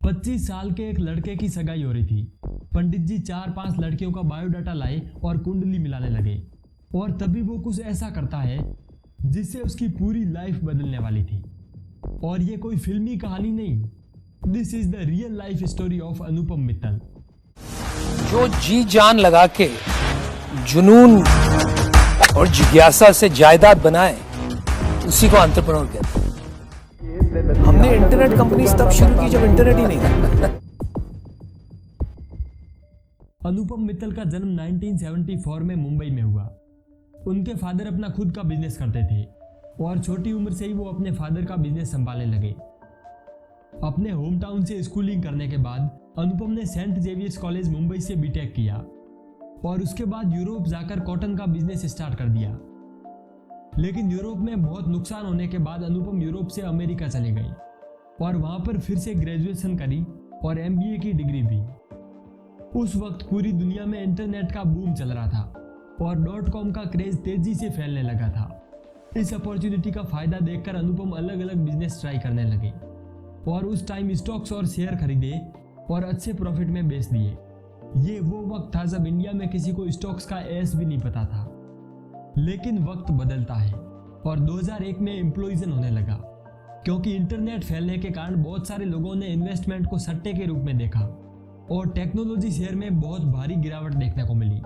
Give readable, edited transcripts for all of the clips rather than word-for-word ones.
25 साल के एक लड़के की सगाई हो रही थी। पंडित जी 4-5 लड़कियों का बायोडाटा लाए और कुंडली मिलाने लगे और तभी वो कुछ ऐसा करता है जिससे उसकी पूरी लाइफ बदलने वाली थी। और ये कोई फिल्मी कहानी नहीं, this is the real life story of Anupam Mittal. जो जी जान लगा के जुनून और जिज्ञासा से जायदाद बनाए उसी को एंटरप्रेन्योर कहते हैं। हमने इंटरनेट कंपनी तब शुरू की जब इंटरनेट ही नहीं था। अनुपम मित्तल का जन्म 1974 में मुंबई में हुआ। उनके फादर अपना खुद का बिजनेस करते थे और छोटी उम्र से ही वो अपने फादर का बिजनेस संभालने लगे। अपने होम टाउन से स्कूलिंग करने के बाद अनुपम ने सेंट जेवियर्स कॉलेज मुंबई से बीटेक किया और उसके बाद यूरोप जाकर कॉटन का बिजनेस स्टार्ट कर दिया। लेकिन यूरोप में बहुत नुकसान होने के बाद अनुपम यूरोप से अमेरिका चले गए और वहां पर फिर से ग्रेजुएशन करी और एमबीए की डिग्री भी। उस वक्त पूरी दुनिया में इंटरनेट का बूम चल रहा था और .com का क्रेज तेजी से फैलने लगा था। इस अपॉर्चुनिटी का फायदा देखकर अनुपम अलग अलग बिजनेस ट्राई करने लगे और उस टाइम स्टॉक्स और शेयर खरीदे और अच्छे प्रॉफिट में बेच दिए। ये वो वक्त था जब इंडिया में किसी को स्टॉक्स का एस भी नहीं पता था। लेकिन वक्त बदलता है और 2001 में इम्प्लोइजन होने लगा क्योंकि इंटरनेट फैलने के कारण बहुत सारे लोगों ने इन्वेस्टमेंट को सट्टे के रूप में देखा और टेक्नोलॉजी शेयर में बहुत भारी गिरावट देखने को मिली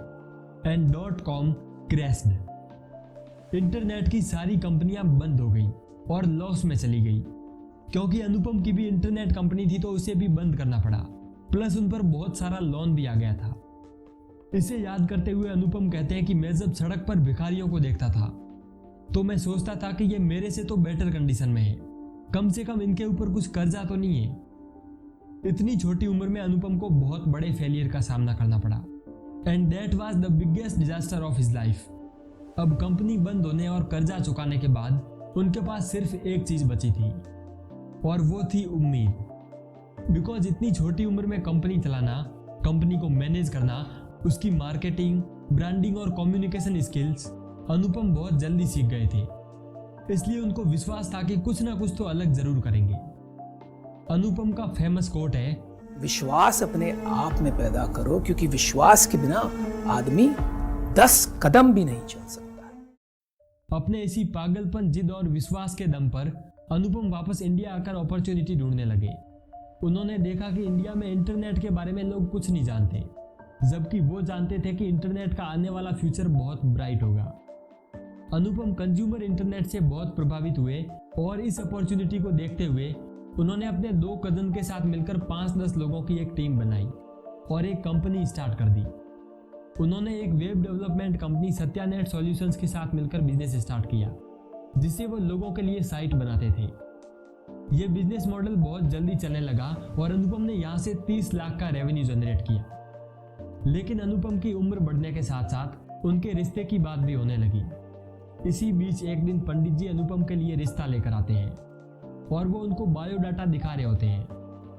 एंड .com क्रैश्ड। इंटरनेट की सारी कंपनियां बंद हो गई और लॉस में चली गई क्योंकि अनुपम की भी इंटरनेट कंपनी थी तो उसे भी बंद करना पड़ा, प्लस उन पर बहुत सारा लोन भी आ गया था। इसे याद करते हुए अनुपम कहते हैं कि मैं जब सड़क पर भिखारियों को देखता था तो मैं सोचता था कि ये मेरे से तो बेटर कंडीशन में है, कम से कम इनके ऊपर कुछ कर्जा तो नहीं है। इतनी छोटी उम्र में अनुपम को बहुत बड़े फेलियर का सामना करना पड़ा and that was the biggest disaster of his life. अब कंपनी बंद होने और कर्जा चुकाने के बाद उनके पास सिर्फ एक चीज बची थी और वो थी उम्मीद। बिकॉज इतनी छोटी उम्र में कंपनी चलाना, कंपनी को मैनेज करना, उसकी मार्केटिंग, ब्रांडिंग और कम्युनिकेशन स्किल्स अनुपम बहुत जल्दी सीख गए थे। इसलिए उनको विश्वास था कि कुछ ना कुछ तो अलग जरूर करेंगे। अनुपम का फेमस कोट है, विश्वास अपने आप में पैदा करो क्योंकि विश्वास के बिना आदमी 10 कदम भी नहीं चल सकता। अपने इसी पागलपन, जिद और विश्वास के दम पर अनुपम वापस इंडिया आकर अपॉर्चुनिटी ढूंढने लगे। उन्होंने देखा कि इंडिया में इंटरनेट के बारे में लोग कुछ नहीं जानते, जबकि वो जानते थे कि इंटरनेट का आने वाला फ्यूचर बहुत ब्राइट होगा। अनुपम कंज्यूमर इंटरनेट से बहुत प्रभावित हुए और इस अपॉर्चुनिटी को देखते हुए उन्होंने अपने 2 कजन के साथ मिलकर 5-10 लोगों की एक टीम बनाई और एक कंपनी स्टार्ट कर दी। उन्होंने एक वेब डेवलपमेंट कंपनी सत्यानेट सॉल्यूशंस के साथ मिलकर बिजनेस स्टार्ट किया, जिससे वो लोगों के लिए साइट बनाते थे। ये बिजनेस मॉडल बहुत जल्दी चलने लगा और अनुपम ने यहाँ से 30 लाख का रेवेन्यू जनरेट किया। लेकिन अनुपम की उम्र बढ़ने के साथ साथ उनके रिश्ते की बात भी होने लगी। इसी बीच एक दिन पंडित जी अनुपम के लिए रिश्ता लेकर आते हैं और वो उनको बायोडाटा दिखा रहे होते हैं।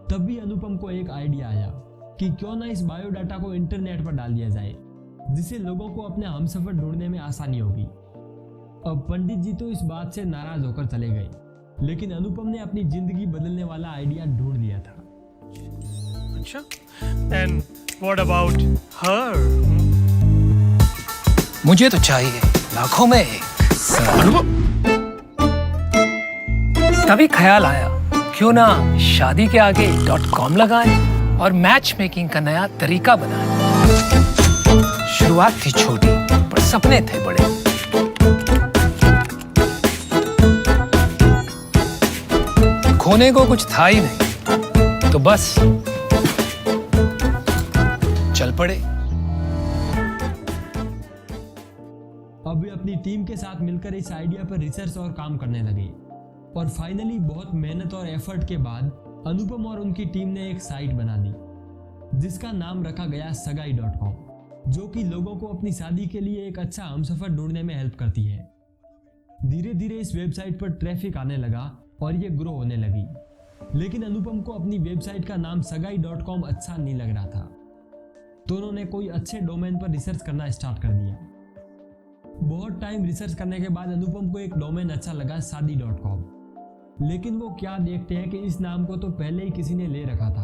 तब भी अनुपम को एक आइडिया आया कि क्यों ना इस बायोडाटा को इंटरनेट पर डाल दिया जाए, जिससे लोगों को अपने हमसफर ढूंढने में आसानी होगी। अब पंडित जी तो इस बात से नाराज होकर चले गए, लेकिन अनुपम ने अपनी जिंदगी बदलने वाला आइडिया ढूंढ लिया था। अच्छा, and what about her? मुझे तो चाहिए लाखों में एक। तभी ख्याल आया क्यों ना शादी के आगे .com लगाएं और मैच मेकिंग का नया तरीका बनाएं। शुरुआत थी छोटी पर सपने थे बड़े। खोने को कुछ था ही नहीं तो बस चल पड़े। अब वे अपनी टीम के साथ मिलकर इस आइडिया पर रिसर्च और काम करने लगे और फाइनली बहुत मेहनत और एफर्ट के बाद अनुपम और उनकी टीम ने एक साइट बना दी जिसका नाम रखा गया सगाई.com, जो कि लोगों को अपनी शादी के लिए एक अच्छा हमसफर ढूंढने में हेल्प करती है। धीरे धीरे इस वेबसाइट पर ट्रैफिक आने लगा और ये ग्रो होने लगी, लेकिन अनुपम को अपनी वेबसाइट का नाम सगाई.com अच्छा नहीं लग रहा था, तो उन्होंने कोई अच्छे डोमेन पर रिसर्च करना स्टार्ट कर दिया। बहुत टाइम रिसर्च करने के बाद अनुपम को एक डोमेन अच्छा लगा शादी.com लेकिन वो क्या देखते हैं कि इस नाम को तो पहले ही किसी ने ले रखा था।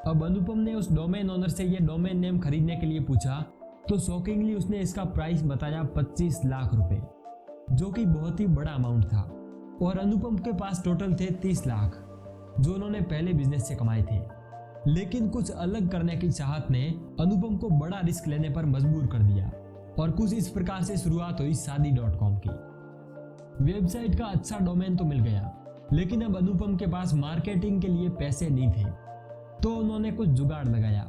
अब अनुपम ने उस डोमेन ओनर से ये डोमेन नेम खरीदने के लिए पूछा तो शॉकिंगली उसने इसका प्राइस बताया 25 लाख रुपए, जो कि बहुत ही बड़ा अमाउंट था। और अनुपम के पास टोटल थे 30 लाख जो उन्होंने पहले बिजनेस से कमाए थे। लेकिन कुछ अलग करने की चाहत ने अनुपम को बड़ा रिस्क लेने पर मजबूर कर दिया और कुछ इस प्रकार से शुरुआत हुई शादी.com की। वेबसाइट का अच्छा डोमेन तो मिल गया, लेकिन अब अनुपम के पास मार्केटिंग के लिए पैसे नहीं थे, तो उन्होंने कुछ जुगाड़ लगाया।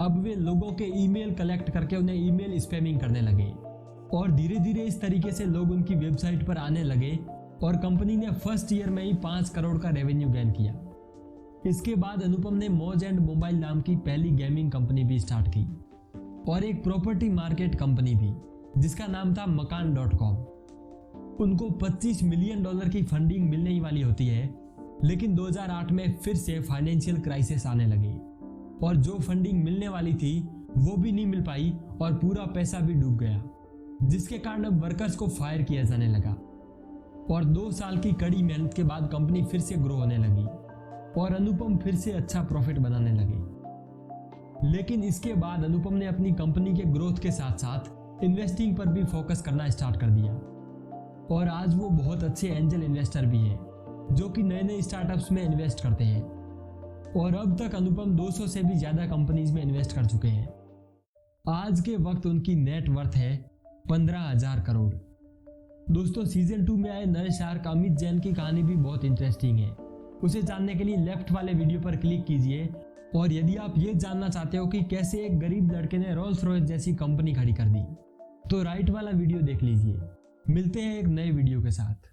अब वे लोगों के ईमेल कलेक्ट करके उन्हें ईमेल स्पैमिंग करने लगे और धीरे धीरे इस तरीके से लोग उनकी वेबसाइट पर आने लगे और कंपनी ने फर्स्ट ईयर में ही 5 करोड़ का रेवेन्यू गेन किया। इसके बाद अनुपम ने मौज एंड मोबाइल नाम की पहली गेमिंग कंपनी भी स्टार्ट की और एक प्रॉपर्टी मार्केट कंपनी भी जिसका नाम था मकान.com। उनको $25 मिलियन की फंडिंग मिलने ही वाली होती है, लेकिन 2008 में फिर से फाइनेंशियल क्राइसिस आने लगे और जो फंडिंग मिलने वाली थी वो भी नहीं मिल पाई और पूरा पैसा भी डूब गया, जिसके कारण अब वर्कर्स को फायर किया जाने लगा। और 2 साल की कड़ी मेहनत के बाद कंपनी फिर से ग्रो होने लगी और अनुपम फिर से अच्छा प्रॉफिट बनाने लगे। लेकिन इसके बाद अनुपम ने अपनी कंपनी के ग्रोथ के साथ साथ इन्वेस्टिंग पर भी फोकस करना स्टार्ट कर दिया और आज वो बहुत अच्छे एंजल इन्वेस्टर भी हैं जो कि नए नए स्टार्टअप्स में इन्वेस्ट करते हैं। और अब तक अनुपम 200 से भी ज्यादा कंपनीज में इन्वेस्ट कर चुके हैं। आज के वक्त उनकी नेट वर्थ है 15,000 करोड़। दोस्तों, सीजन 2 में आए नए शार्क अमित जैन की कहानी भी बहुत इंटरेस्टिंग है। उसे जानने के लिए लेफ्ट वाले वीडियो पर क्लिक कीजिए। और यदि आप ये जानना चाहते हो कि कैसे एक गरीब लड़के ने रोल्स रॉयस जैसी कंपनी खड़ी कर दी, तो राइट वाला वीडियो देख लीजिए। मिलते हैं एक नए वीडियो के साथ।